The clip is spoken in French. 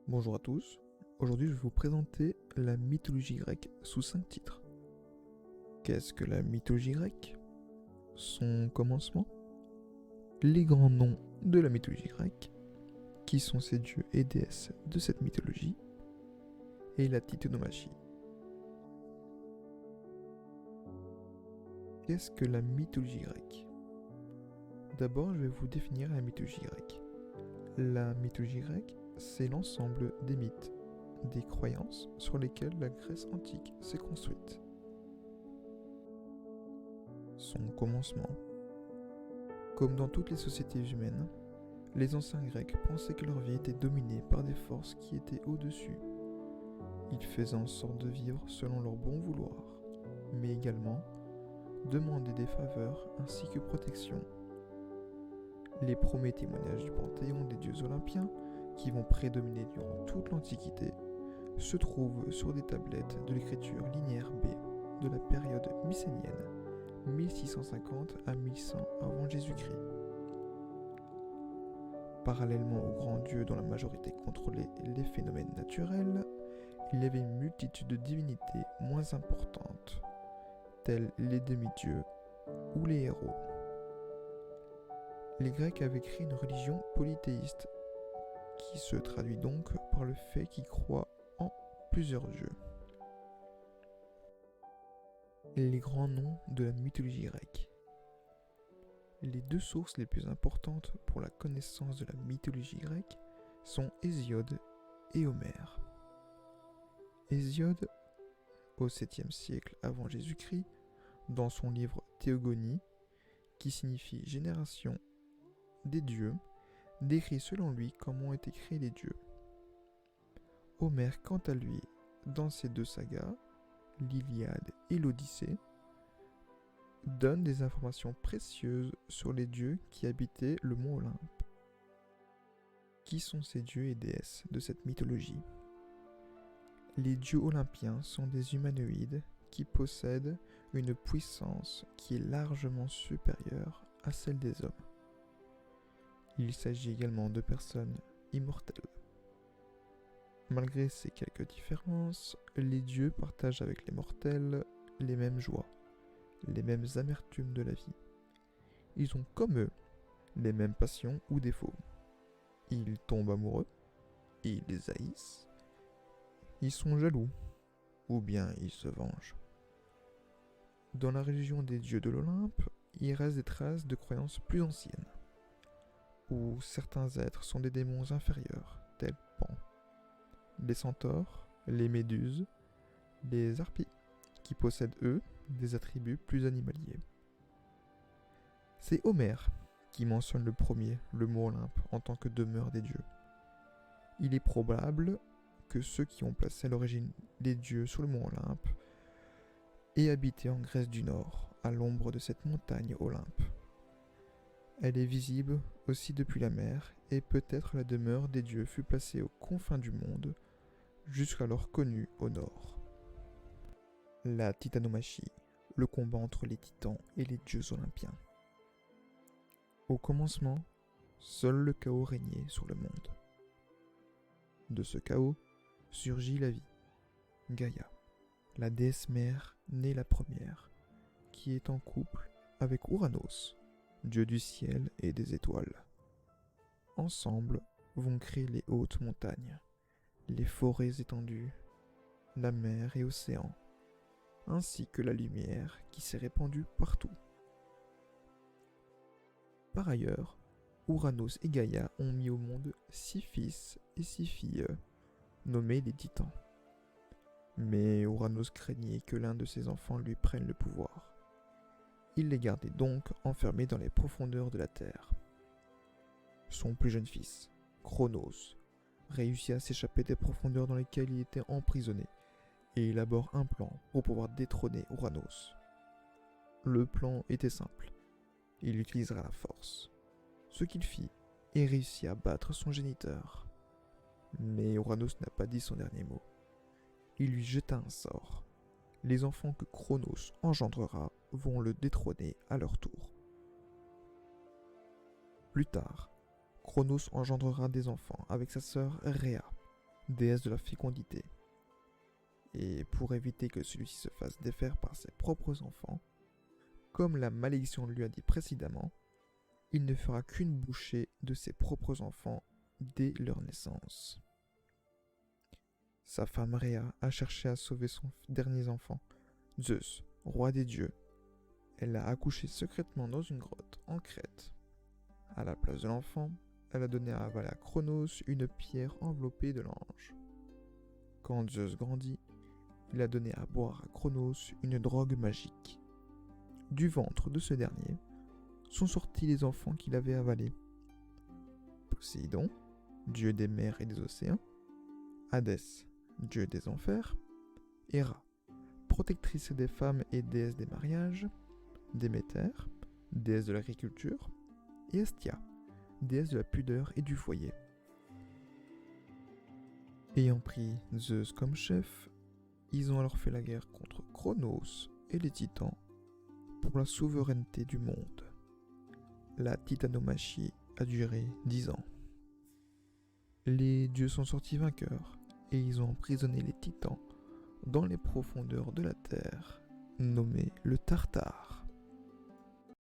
Bonjour à tous, aujourd'hui je vais vous présenter la mythologie grecque sous 5 titres. Qu'est-ce que la mythologie grecque? Son commencement? Les grands noms de la mythologie grecque? Qui sont ces dieux et déesses de cette mythologie? Et la titanomachie. Qu'est-ce que la mythologie grecque? D'abord je vais vous définir la mythologie grecque. La mythologie grecque, c'est l'ensemble des mythes, des croyances sur lesquelles la Grèce antique s'est construite. Son commencement. Comme dans toutes les sociétés humaines, les anciens Grecs pensaient que leur vie était dominée par des forces qui étaient au-dessus. Ils faisaient en sorte de vivre selon leur bon vouloir, mais également demandaient des faveurs ainsi que protection. Les premiers témoignages du panthéon des dieux olympiens, qui vont prédominer durant toute l'Antiquité, se trouvent sur des tablettes de l'écriture linéaire B de la période mycénienne, 1650 à 1100 avant Jésus-Christ. Parallèlement aux grands dieux dont la majorité contrôlait les phénomènes naturels, il y avait une multitude de divinités moins importantes, telles les demi-dieux ou les héros. Les Grecs avaient créé une religion polythéiste, qui se traduit donc par le fait qu'ils croient en plusieurs dieux. Les grands noms de la mythologie grecque. Les deux sources les plus importantes pour la connaissance de la mythologie grecque sont Hésiode et Homère. Hésiode, au 7e siècle avant Jésus-Christ, dans son livre Théogonie, qui signifie génération des dieux, décrit selon lui comment ont été créés les dieux. Homère, quant à lui, dans ses deux sagas, l'Iliade et l'Odyssée, donne des informations précieuses sur les dieux qui habitaient le mont Olympe. Qui sont ces dieux et déesses de cette mythologie? Les dieux olympiens sont des humanoïdes qui possèdent une puissance qui est largement supérieure à celle des hommes. Il s'agit également de personnes immortelles. Malgré ces quelques différences, les dieux partagent avec les mortels les mêmes joies, les mêmes amertumes de la vie. Ils ont comme eux les mêmes passions ou défauts. Ils tombent amoureux, ils les haïssent, ils sont jaloux, ou bien ils se vengent. Dans la religion des dieux de l'Olympe, il reste des traces de croyances plus anciennes, où certains êtres sont des démons inférieurs, tels Pan, les centaures, les méduses, les harpies, qui possèdent eux des attributs plus animaliers. C'est Homère qui mentionne le premier, le mot Olympe, en tant que demeure des dieux. Il est probable que ceux qui ont placé à l'origine des dieux sur le mont Olympe aient habité en Grèce du Nord, à l'ombre de cette montagne Olympe. Elle est visible aussi depuis la mer, et peut-être la demeure des dieux fut placée aux confins du monde, jusqu'alors connue au nord. La titanomachie, le combat entre les titans et les dieux olympiens. Au commencement, seul le chaos régnait sur le monde. De ce chaos surgit la vie, Gaïa, la déesse mère née la première, qui est en couple avec Ouranos, dieu du ciel et des étoiles. Ensemble vont créer les hautes montagnes, les forêts étendues, la mer et océan, ainsi que la lumière qui s'est répandue partout. Par ailleurs, Ouranos et Gaïa ont mis au monde 6 fils et 6 filles, nommés les Titans. Mais Ouranos craignait que l'un de ses enfants lui prenne le pouvoir. Il les gardait donc enfermés dans les profondeurs de la terre. Son plus jeune fils, Cronos, réussit à s'échapper des profondeurs dans lesquelles il était emprisonné et élabore un plan pour pouvoir détrôner Ouranos. Le plan était simple. Il utilisera la force. Ce qu'il fit et réussit à battre son géniteur. Mais Ouranos n'a pas dit son dernier mot. Il lui jeta un sort. Les enfants que Cronos engendrera vont le détrôner à leur tour. Plus tard, Cronos engendrera des enfants avec sa sœur Rhea, déesse de la fécondité. Et pour éviter que celui-ci se fasse défaire par ses propres enfants, comme la malédiction lui a dit précédemment, il ne fera qu'une bouchée de ses propres enfants dès leur naissance. Sa femme Rhea a cherché à sauver son dernier enfant, Zeus, roi des dieux. Elle l'a accouché secrètement dans une grotte en Crète. À la place de l'enfant, elle a donné à avaler à Cronos une pierre enveloppée de l'ange. Quand Zeus grandit, il a donné à boire à Cronos une drogue magique. Du ventre de ce dernier sont sortis les enfants qu'il avait avalés. Poséidon, dieu des mers et des océans, Hadès, dieu des enfers, Héra, protectrice des femmes et déesse des mariages, Déméter, déesse de l'agriculture, et Hestia, déesse de la pudeur et du foyer. Ayant pris Zeus comme chef, ils ont alors fait la guerre contre Cronos et les titans pour la souveraineté du monde. La titanomachie a duré 10 ans. Les dieux sont sortis vainqueurs et ils ont emprisonné les titans dans les profondeurs de la terre, nommés le Tartare.